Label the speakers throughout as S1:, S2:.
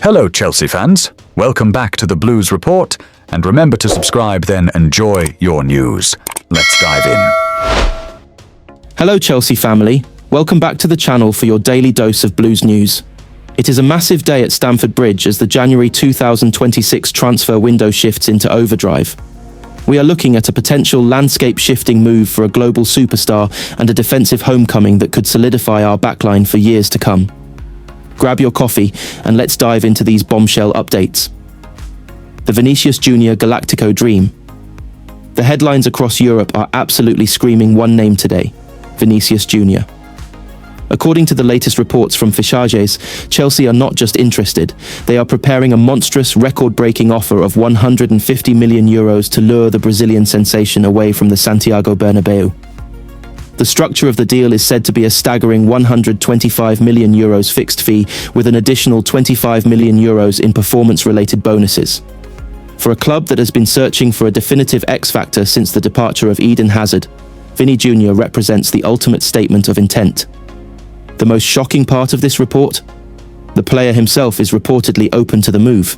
S1: Hello Chelsea fans, welcome back to the Blues Report, and remember to subscribe then enjoy your news. Let's dive in.
S2: Hello Chelsea family, welcome back to the channel for your daily dose of Blues news. It is a massive day at Stamford Bridge as the January 2026 transfer window shifts into overdrive. We are looking at a potential landscape-shifting move for a global superstar and a defensive homecoming that could solidify our backline for years to come. Grab your coffee and let's dive into these bombshell updates. The Vinícius Jr. Galactico dream. The headlines across Europe are absolutely screaming one name today: Vinícius Jr. According to the latest reports from Fichajes, Chelsea are not just interested, they are preparing a monstrous, record-breaking offer of €150 million to lure the Brazilian sensation away from the Santiago Bernabeu. The structure of the deal is said to be a staggering €125 million fixed fee with an additional €25 million in performance-related bonuses. For a club that has been searching for a definitive X-factor since the departure of Eden Hazard, Vini Jr. represents the ultimate statement of intent. The most shocking part of this report? The player himself is reportedly open to the move.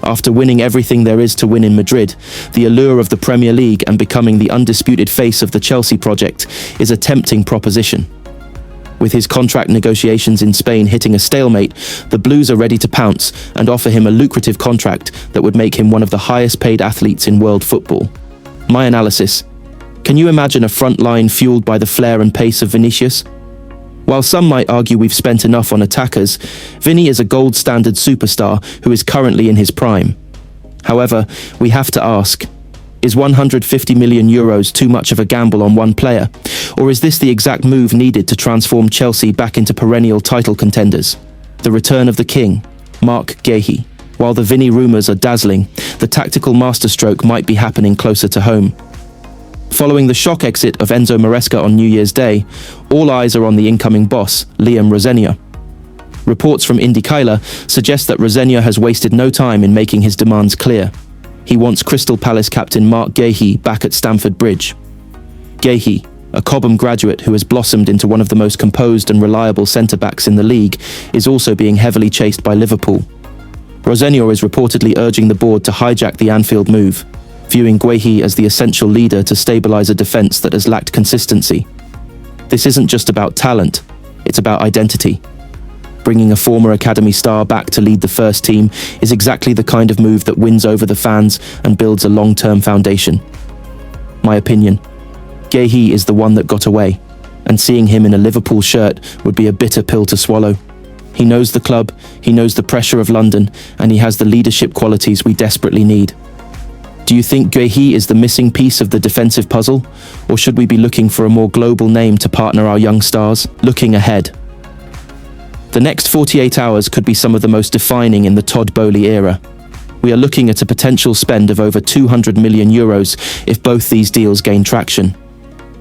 S2: After winning everything there is to win in Madrid, the allure of the Premier League and becoming the undisputed face of the Chelsea project is a tempting proposition. With his contract negotiations in Spain hitting a stalemate, the Blues are ready to pounce and offer him a lucrative contract that would make him one of the highest paid athletes in world football. My analysis: can you imagine a front line fueled by the flair and pace of Vinícius? While some might argue we've spent enough on attackers, Vini is a gold standard superstar who is currently in his prime. However, we have to ask, is €150 million too much of a gamble on one player? Or is this the exact move needed to transform Chelsea back into perennial title contenders? The return of the king, Mark Guéhi. While the Vini rumours are dazzling, the tactical masterstroke might be happening closer to home. Following the shock exit of Enzo Maresca on New Year's Day, all eyes are on the incoming boss, Liam Rosenior. Reports from Indicailer suggest that Rosenior has wasted no time in making his demands clear. He wants Crystal Palace captain Mark Guéhi back at Stamford Bridge. Guéhi, a Cobham graduate who has blossomed into one of the most composed and reliable centre-backs in the league, is also being heavily chased by Liverpool. Rosenior is reportedly urging the board to hijack the Anfield move, viewing Guéhi as the essential leader to stabilise a defence that has lacked consistency. This isn't just about talent, it's about identity. Bringing a former academy star back to lead the first team is exactly the kind of move that wins over the fans and builds a long-term foundation. My opinion: Guéhi is the one that got away, and seeing him in a Liverpool shirt would be a bitter pill to swallow. He knows the club, he knows the pressure of London, and he has the leadership qualities we desperately need. Do you think Guéhi is the missing piece of the defensive puzzle, or should we be looking for a more global name to partner our young stars? Looking ahead, the next 48 hours could be some of the most defining in the Todd Boehly era. We are looking at a potential spend of over €200 million if both these deals gain traction.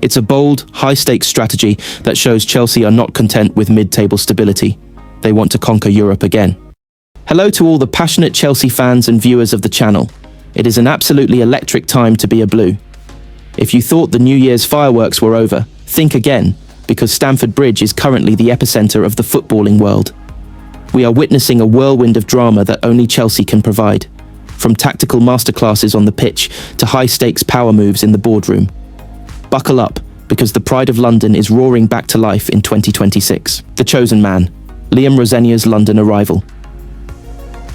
S2: It's a bold, high-stakes strategy that shows Chelsea are not content with mid-table stability. They want to conquer Europe again. Hello to all the passionate Chelsea fans and viewers of the channel. It is an absolutely electric time to be a Blue. If you thought the New Year's fireworks were over, think again, because Stamford Bridge is currently the epicenter of the footballing world. We are witnessing a whirlwind of drama that only Chelsea can provide, from tactical masterclasses on the pitch to high-stakes power moves in the boardroom. Buckle up, because the pride of London is roaring back to life in 2026. The chosen man, Liam Rosenior's London arrival.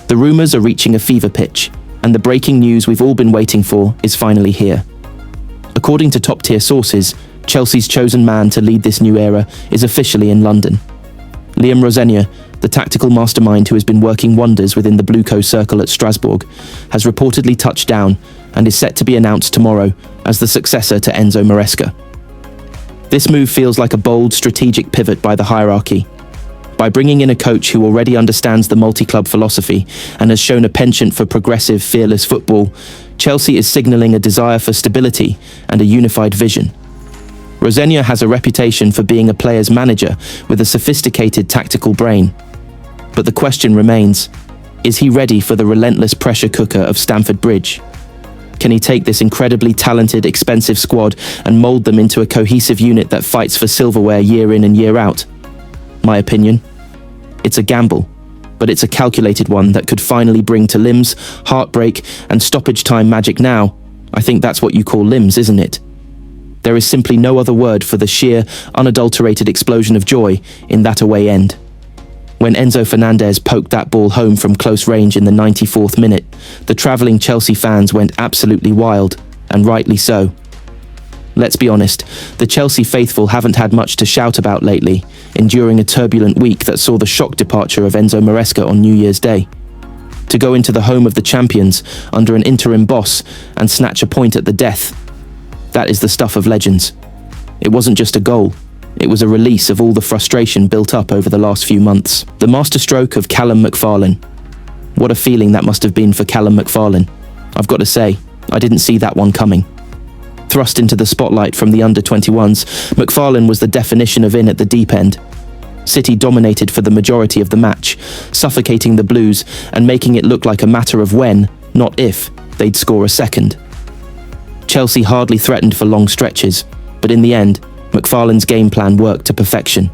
S2: The rumours are reaching a fever pitch, and the breaking news we've all been waiting for is finally here. According to top-tier sources, Chelsea's chosen man to lead this new era is officially in London. Liam Rosenior, the tactical mastermind who has been working wonders within the Blueco circle at Strasbourg, has reportedly touched down and is set to be announced tomorrow as the successor to Enzo Maresca. This move feels like a bold, strategic pivot by the hierarchy. By bringing in a coach who already understands the multi-club philosophy and has shown a penchant for progressive, fearless football, Chelsea is signalling a desire for stability and a unified vision. Rosenior has a reputation for being a player's manager with a sophisticated tactical brain. But the question remains, is he ready for the relentless pressure cooker of Stamford Bridge? Can he take this incredibly talented, expensive squad and mould them into a cohesive unit that fights for silverware year in and year out? My opinion? It's a gamble. but it's a calculated one that could finally bring to limbs, heartbreak, and stoppage time magic now. I think that's what you call limbs, isn't it? There is simply no other word for the sheer, unadulterated explosion of joy in that away end. When Enzo Fernandez poked that ball home from close range in the 94th minute, the travelling Chelsea fans went absolutely wild, and rightly so. Let's be honest, the Chelsea faithful haven't had much to shout about lately, enduring a turbulent week that saw the shock departure of Enzo Maresca on New Year's Day. To go into the home of the champions under an interim boss and snatch a point at the death, that is the stuff of legends. It wasn't just a goal, it was a release of all the frustration built up over the last few months. The masterstroke of Callum McFarlane. What a feeling that must have been for Callum McFarlane. I've got to say, I didn't see that one coming. Thrust into the spotlight from the under-21s, McFarlane was the definition of in at the deep end. City dominated for the majority of the match, suffocating the Blues and making it look like a matter of when, not if, they'd score a second. Chelsea hardly threatened for long stretches, but in the end, McFarlane's game plan worked to perfection.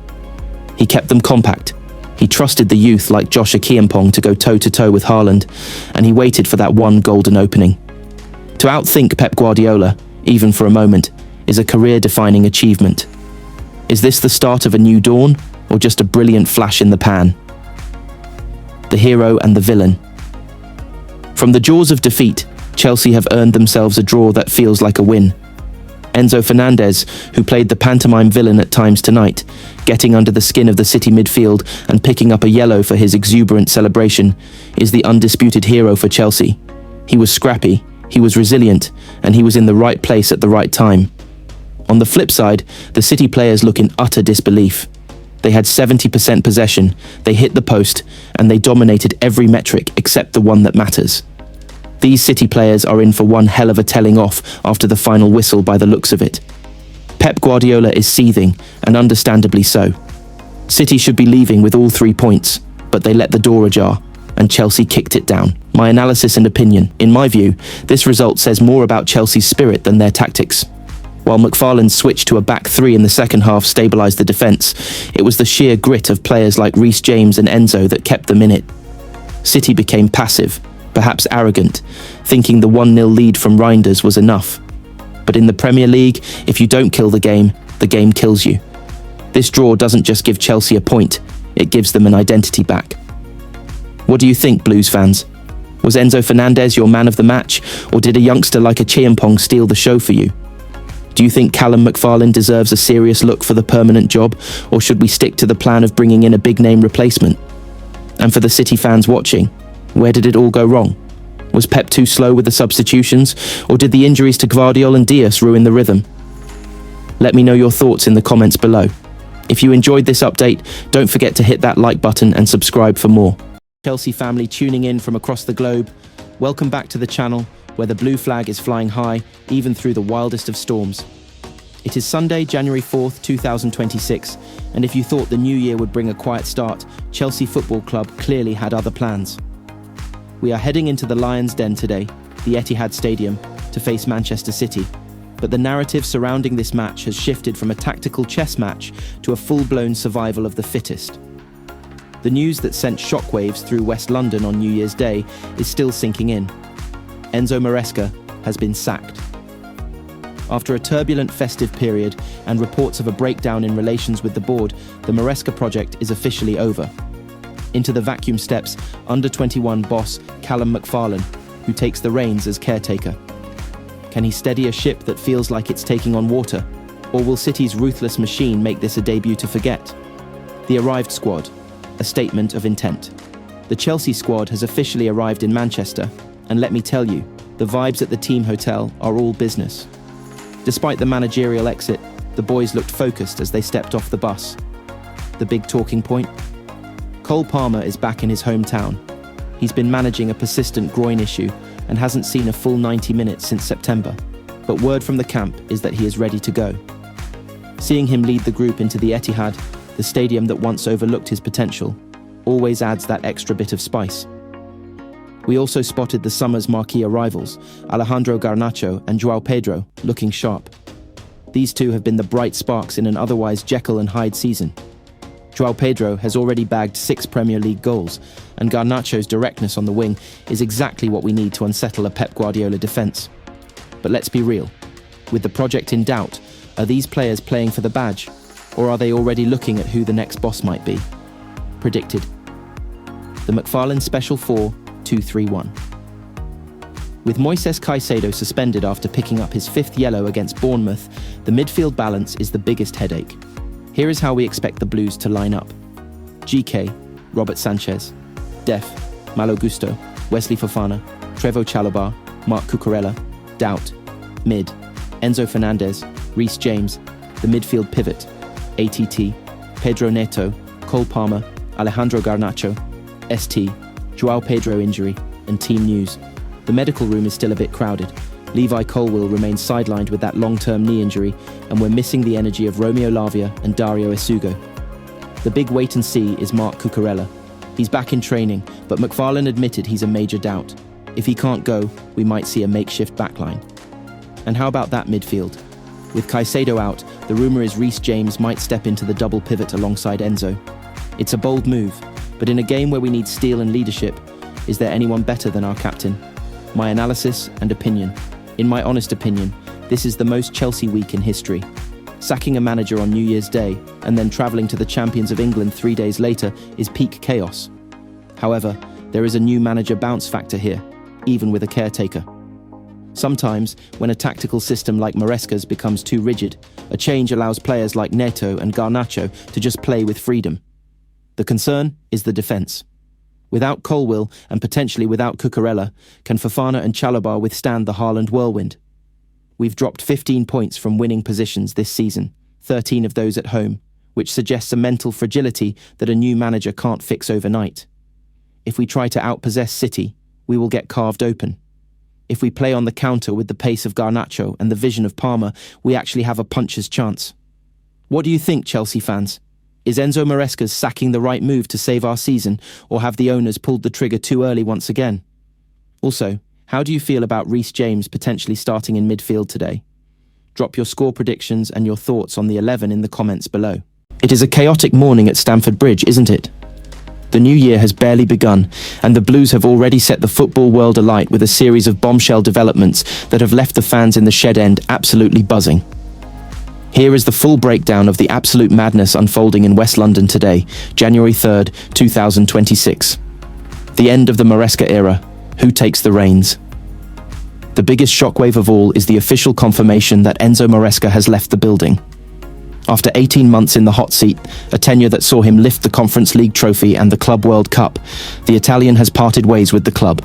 S2: He kept them compact. He trusted the youth like Josh Akiampong to go toe-to-toe with Haaland, and he waited for that one golden opening. To outthink Pep Guardiola, even for a moment, is a career-defining achievement. Is this the start of a new dawn, or just a brilliant flash in the pan? The hero and the villain. From the jaws of defeat, Chelsea have earned themselves a draw that feels like a win. Enzo Fernandez, who played the pantomime villain at times tonight, getting under the skin of the City midfield and picking up a yellow for his exuberant celebration, is the undisputed hero for Chelsea. He was scrappy, he was resilient, and he was in the right place at the right time. On the flip side, the City players look in utter disbelief. They had 70% possession, they hit the post, and they dominated every metric except the one that matters. These City players are in for one hell of a telling off after the final whistle by the looks of it. Pep Guardiola is seething, and understandably so. City should be leaving with all 3 points, but they let the door ajar, and Chelsea kicked it down. My analysis and opinion, in my view, this result says more about Chelsea's spirit than their tactics. While McFarlane's switch to a back three in the second half stabilised the defence, it was the sheer grit of players like Reece James and Enzo that kept them in it. City became passive, perhaps arrogant, thinking the 1-0 lead from Reinders was enough. But in the Premier League, if you don't kill the game kills you. This draw doesn't just give Chelsea a point, it gives them an identity back. What do you think, Blues fans? Was Enzo Fernandez your man of the match, or did a youngster like Chiampong steal the show for you? Do you think Callum McFarlane deserves a serious look for the permanent job, or should we stick to the plan of bringing in a big-name replacement? And for the City fans watching, where did it all go wrong? Was Pep too slow with the substitutions, or did the injuries to Gvardiol and Dias ruin the rhythm? Let me know your thoughts in the comments below. If you enjoyed this update, don't forget to hit that like button and subscribe for more. Chelsea family tuning in from across the globe, welcome back to the channel, where the blue flag is flying high, even through the wildest of storms. It is Sunday, January 4th, 2026, and if you thought the new year would bring a quiet start, Chelsea Football Club clearly had other plans. We are heading into the Lions' Den today, the Etihad Stadium, to face Manchester City, but the narrative surrounding this match has shifted from a tactical chess match to a full-blown survival of the fittest. The news that sent shockwaves through West London on New Year's Day is still sinking in. Enzo Maresca has been sacked. After a turbulent festive period and reports of a breakdown in relations with the board, the Maresca project is officially over. Into the vacuum steps under-21 boss Callum McFarlane, who takes the reins as caretaker. Can he steady a ship that feels like it's taking on water? Or will City's ruthless machine make this a debut to forget? The arrived squad, a statement of intent. The Chelsea squad has officially arrived in Manchester, and let me tell you, the vibes at the team hotel are all business. Despite the managerial exit, the boys looked focused as they stepped off the bus. The big talking point? Cole Palmer is back in his hometown. He's been managing a persistent groin issue and hasn't seen a full 90 minutes since September, but word from the camp is that he is ready to go. Seeing him lead the group into the Etihad, the stadium that once overlooked his potential, always adds that extra bit of spice. We also spotted the summer's marquee arrivals, Alejandro Garnacho and João Pedro, looking sharp. These two have been the bright sparks in an otherwise Jekyll and Hyde season. João Pedro has already bagged 6 Premier League goals, and Garnacho's directness on the wing is exactly what we need to unsettle a Pep Guardiola defence. But let's be real. With the project in doubt, are these players playing for the badge, or are they already looking at who the next boss might be? Predicted. The McFarlane Special 4-2-3-1. With Moises Caicedo suspended after picking up his 5th yellow against Bournemouth, the midfield balance is the biggest headache. Here is how we expect the Blues to line up. GK, Robert Sanchez. Def, Malo Gusto, Wesley Fofana, Trevoh Chalobah, Marc Cucurella. Doubt. Mid, Enzo Fernandez, Reece James. The midfield pivot, ATT, Pedro Neto, Cole Palmer, Alejandro Garnacho. ST, Joao Pedro injury, and team news. The medical room is still a bit crowded. Levi Colwill remains sidelined with that long-term knee injury, and we're missing the energy of Romeo Lavia and Dario Esugo. The big wait-and-see is Marc Cucurella. He's back in training, but McFarlane admitted he's a major doubt. If he can't go, we might see a makeshift backline. And how about that midfield? With Caicedo out, the rumour is Reece James might step into the double pivot alongside Enzo. It's a bold move, but in a game where we need steel and leadership, is there anyone better than our captain? My analysis and opinion. In my honest opinion, this is the most Chelsea week in history. Sacking a manager on New Year's Day and then travelling to the champions of England 3 days later is peak chaos. However, there is a new manager bounce factor here, even with a caretaker. Sometimes, when a tactical system like Maresca's becomes too rigid, a change allows players like Neto and Garnacho to just play with freedom. The concern is the defence. Without Colwill and potentially without Cucurella, can Fofana and Chalobah withstand the Haaland whirlwind? We've dropped 15 points from winning positions this season, 13 of those at home, which suggests a mental fragility that a new manager can't fix overnight. If we try to outpossess City, we will get carved open. If we play on the counter with the pace of Garnacho and the vision of Palmer, we actually have a puncher's chance. What do you think, Chelsea fans? Is Enzo Maresca's sacking the right move to save our season, or have the owners pulled the trigger too early once again? Also, how do you feel about Reece James potentially starting in midfield today? Drop your score predictions and your thoughts on the 11 in the comments below. It is a chaotic morning at Stamford Bridge, isn't it? The new year has barely begun, and the Blues have already set the football world alight with a series of bombshell developments that have left the fans in the shed end absolutely buzzing. Here is the full breakdown of the absolute madness unfolding in West London today, January 3rd, 2026. The end of the Maresca era. Who takes the reins? The biggest shockwave of all is the official confirmation that Enzo Maresca has left the building. After 18 months in the hot seat, a tenure that saw him lift the Conference League trophy and the Club World Cup, the Italian has parted ways with the club.